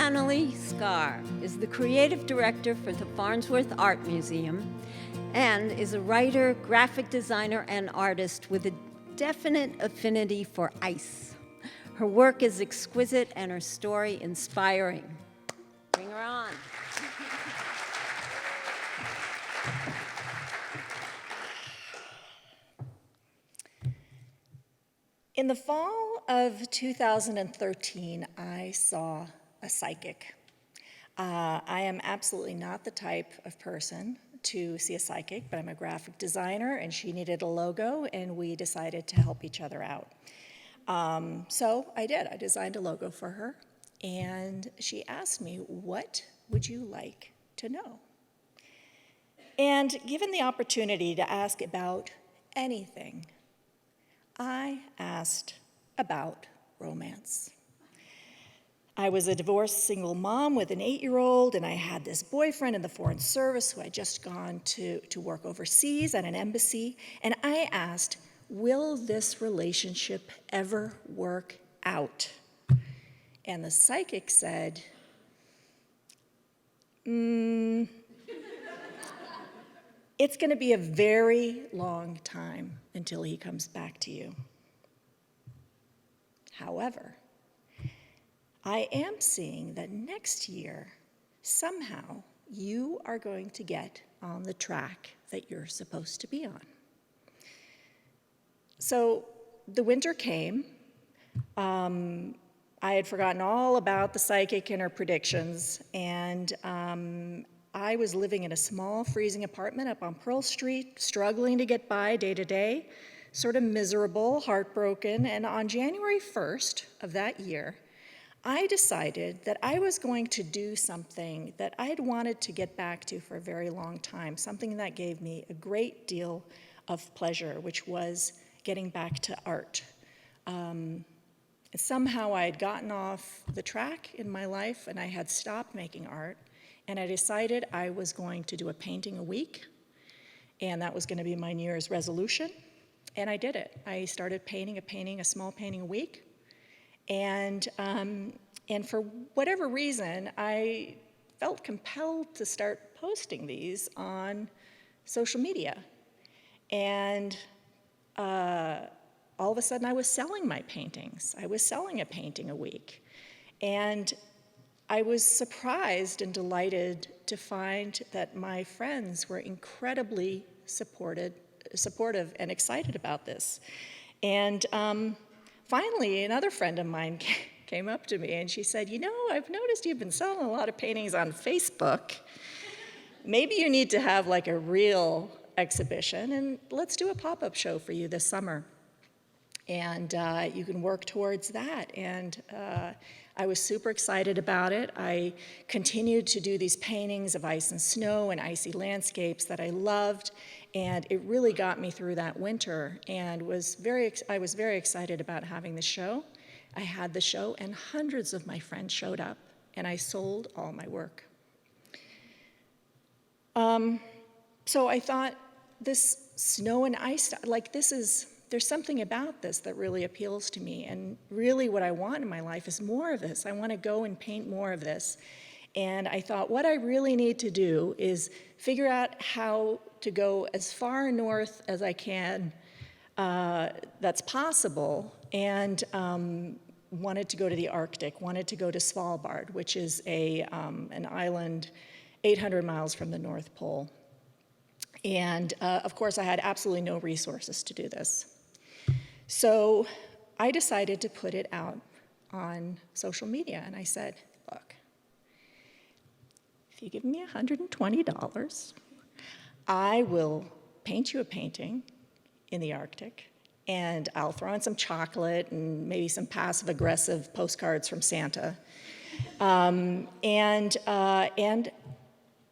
Anneli Skaar is the creative director for the Farnsworth Art Museum and is a writer, graphic designer, and artist with a definite affinity for ice. Her work is exquisite and her story inspiring. Bring her on. In the fall of 2013, I saw a psychic. I am absolutely not the type of person to see a psychic, but I'm a graphic designer and she needed a logo and we decided to help each other out. So I did. I designed a logo for her and she asked me, what would you like to know? And given the opportunity to ask about anything, I asked about romance. I was a divorced single mom with an 8-year-old, and I had this boyfriend in the Foreign Service who had just gone to work overseas at an embassy, and I asked, will this relationship ever work out? And the psychic said, it's going to be a very long time until he comes back to you. However, I am seeing that next year, somehow, you are going to get on the track that you're supposed to be on. So the winter came. I had forgotten all about the psychic and her predictions, and I was living in a small freezing apartment up on Pearl Street, struggling to get by day to day, sort of miserable, heartbroken, and on January 1st of that year, I decided that I was going to do something that I had wanted to get back to for a very long time, something that gave me a great deal of pleasure, which was getting back to art. Somehow I had gotten off the track in my life and I had stopped making art, and I decided I was going to do a painting a week, and that was going to be my New Year's resolution, and I did it. I started painting a small painting a week, and for whatever reason, I felt compelled to start posting these on social media, and all of a sudden I was selling my paintings. I was selling a painting a week, and I was surprised and delighted to find that my friends were incredibly supportive and excited about this. And finally, another friend of mine came up to me and she said, you know, I've noticed you've been selling a lot of paintings on Facebook. Maybe you need to have like a real exhibition, and let's do a pop-up show for you this summer. And you can work towards that. And I was super excited about it. I continued to do these paintings of ice and snow and icy landscapes that I loved, and it really got me through that winter, and I was very excited about having the show. I had the show, and hundreds of my friends showed up, and I sold all my work. So I thought, this snow and ice, there's something about this that really appeals to me, and really what I want in my life is more of this. I want to go and paint more of this. And I thought what I really need to do is figure out how to go as far north as I can that's possible, and wanted to go to the Arctic, wanted to go to Svalbard, which is an island 800 miles from the North Pole. And of course I had absolutely no resources to do this. So I decided to put it out on social media, and I said, look, if you give me $120, I will paint you a painting in the Arctic, and I'll throw in some chocolate and maybe some passive-aggressive postcards from Santa. And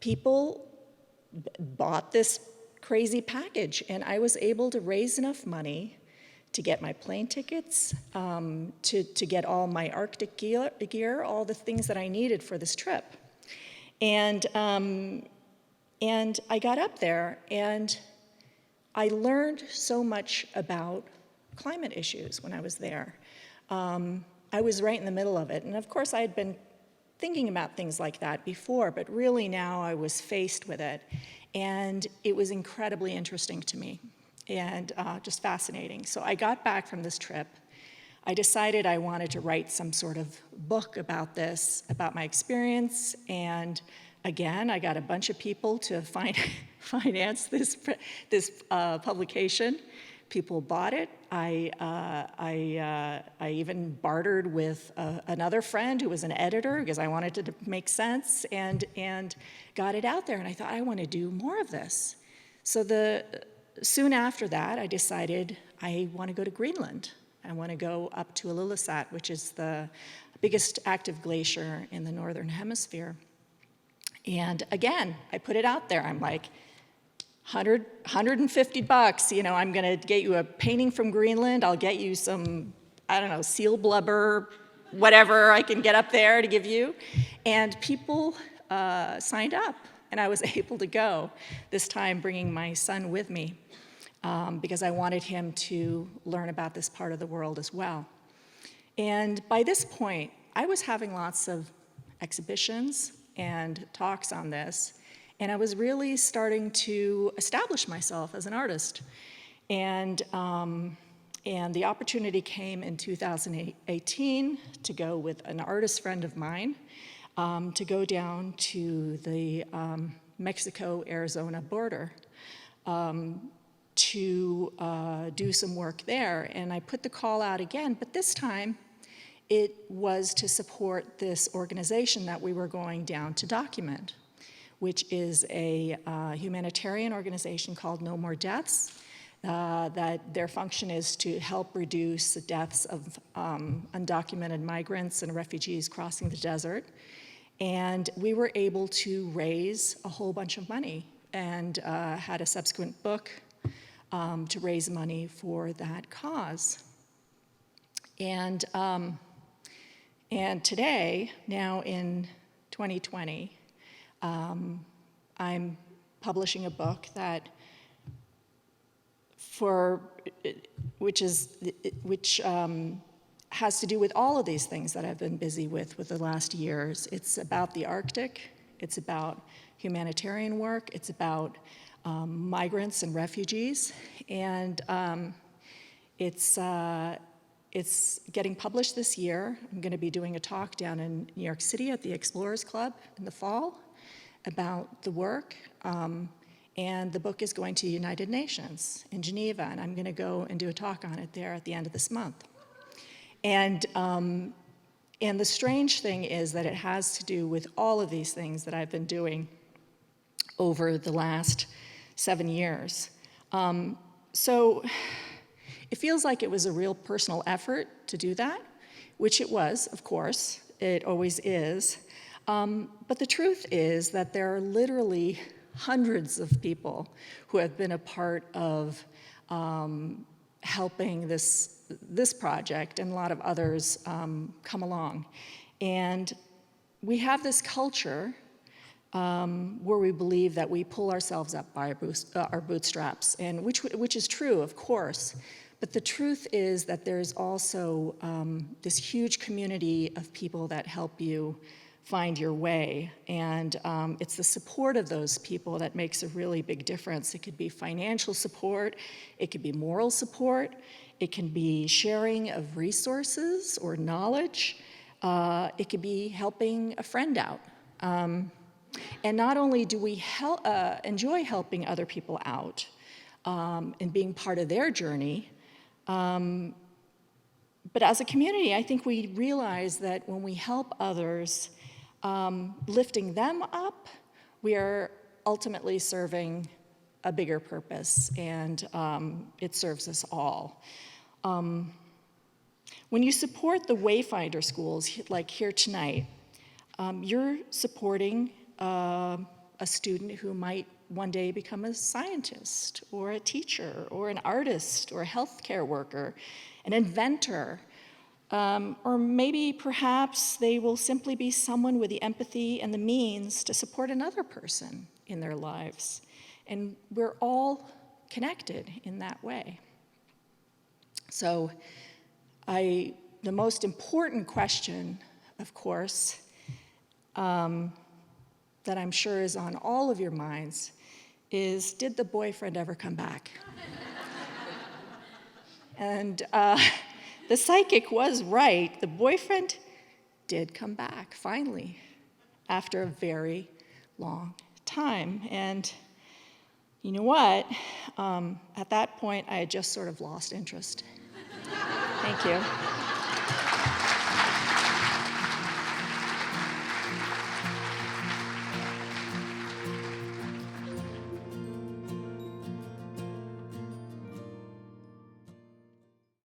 people bought this crazy package, and I was able to raise enough money to get my plane tickets, to get all my Arctic gear, all the things that I needed for this trip. And I got up there, and I learned so much about climate issues when I was there. I was right in the middle of it, and of course I had been thinking about things like that before, but really now I was faced with it. And it was incredibly interesting to me and just fascinating. So I got back from this trip. I decided I wanted to write some sort of book about this, about my experience. And again, I got a bunch of people to finance this publication. People bought it. I even bartered with another friend who was an editor because I wanted it to make sense, and got it out there. And I thought, I want to do more of this. So soon after that, I decided I want to go to Greenland. I want to go up to Ilulissat, which is the biggest active glacier in the northern hemisphere. And again, I put it out there. I'm like, $150, you know, I'm gonna get you a painting from Greenland, I'll get you some, I don't know, seal blubber, whatever I can get up there to give you. And people signed up, and I was able to go, this time bringing my son with me, because I wanted him to learn about this part of the world as well. And by this point, I was having lots of exhibitions and talks on this, and I was really starting to establish myself as an artist. And the opportunity came in 2018 to go with an artist friend of mine, to go down to the Mexico-Arizona border to do some work there. And I put the call out again, but this time it was to support this organization that we were going down to document, which is a humanitarian organization called No More Deaths, that their function is to help reduce the deaths of undocumented migrants and refugees crossing the desert. And we were able to raise a whole bunch of money, and had a subsequent book to raise money for that cause. And today, now in 2020, I'm publishing a book which has to do with all of these things that I've been busy with the last years. It's about the Arctic, it's about humanitarian work, it's about migrants and refugees, and it's getting published this year. I'm going to be doing a talk down in New York City at the Explorers Club in the fall about the work, and the book is going to the United Nations in Geneva, and I'm going to go and do a talk on it there at the end of this month. And the strange thing is that it has to do with all of these things that I've been doing over the last 7 years. So it feels like it was a real personal effort to do that, which it was, of course. It always is. But the truth is that there are literally hundreds of people who have been a part of helping this project, and a lot of others come along. And we have this culture where we believe that we pull ourselves up by our bootstraps, and which is true, of course. But the truth is that there's also this huge community of people that help you find your way. And it's the support of those people that makes a really big difference. It could be financial support, it could be moral support, it can be sharing of resources or knowledge, it could be helping a friend out. And not only do we enjoy helping other people out and being part of their journey, but as a community, I think we realize that when we help others, lifting them up, we are ultimately serving a bigger purpose, and it serves us all. When you support the Wayfinder schools, like here tonight, you're supporting a student who might one day become a scientist, or a teacher, or an artist, or a healthcare worker, an inventor, or maybe perhaps they will simply be someone with the empathy and the means to support another person in their lives. And we're all connected in that way. So the most important question, of course, that I'm sure is on all of your minds is, did the boyfriend ever come back? And the psychic was right. The boyfriend did come back, finally, after a very long time. And you know what? At that point, I had just sort of lost interest. Thank you.